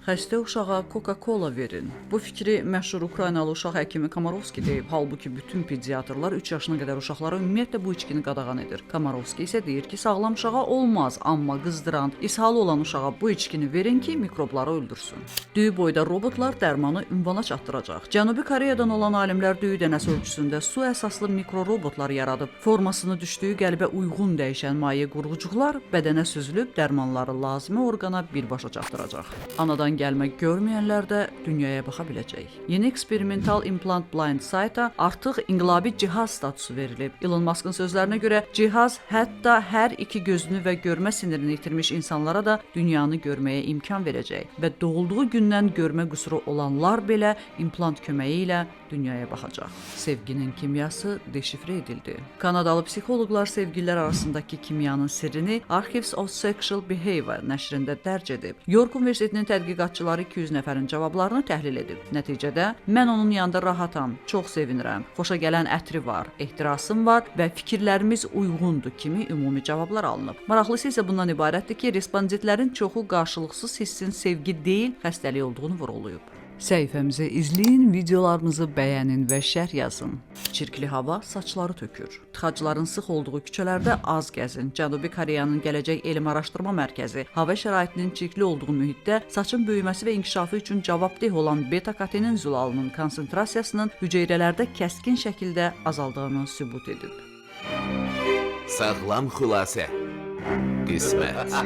Xəstə uşağa Coca-Cola verin. Bu fikri məşhur Ukraynalı uşaq həkimi Komarovski deyib. Halbuki bütün pediatrlar 3 yaşına qədər uşaqlara ümumiyyətlə bu içkini qadağan edir. Komarovski isə deyir ki, sağlam uşağa olmaz, amma qızdıran, ishalı olan uşağa bu içkini verin ki, mikrobları öldürsün. Düyü boyda robotlar dərmanı ünvana çatdıracaq. Cənubi Koreyadan olan alimlər düyü dənəsi ölçüsündə su əsaslı mikrorobotlar yaradıb. Formasını düşdüyü qəlbə uyğun dəyişən maye qurğucuqlar bədənə süzülüb dərmanları lazımi orqana birbaşa çatdıracaq. Anadan gəlmə görməyənlər də dünyaya baxa biləcək. Yeni eksperimental implant blind sight-a artıq inqilabi cihaz statusu verilib. Elon Musk'ın sözlərinə görə cihaz hətta hər iki gözünü və görmə sinirini itirmiş insanlara da dünyanı görməyə imkan verəcək və doğulduğu gündən görmə qüsuru olanlar belə implant köməyi ilə dünyaya baxacaq. Sevginin kimyası deşifrə edildi. Kanadalı psixoloqlar sevgililər arasındakı kimyanın sirrini Archives of Sexual Behavior nəşrində dərc edib. York Universitetinin tədqiqatçıları 200 nəfərin cavablarını təhlil edib. Nəticədə mən onun yanında rahatam, çox sevinirəm, xoşa gələn ətri var, ehtirasım var və fikirlərimiz uyğundur kimi ümumi cavablar alınıb. Maraqlısı isə bundan ibarətdir ki, respondentlərin çoxu qarşılıqsız hissin sevgi deyil, xəstəlik olduğunu vurğulayıb. Səhifəmizi izləyin, videolarımızı bəyənin və şərh yazın. Çirkli hava saçları tökür. Tıxacların sıx olduğu küçələrdə az gəzin. Cənubi Koreyanın Gələcək Elm Araşdırma Mərkəzi hava şəraitinin çirkli olduğu mühitdə saçın böyüməsi və inkişafı üçün cavabdeh olan beta-katenin zülalının konsentrasiyasının hüceyrələrdə kəskin şəkildə azaldığını sübut edib. Sağlam xülasə. Qismət.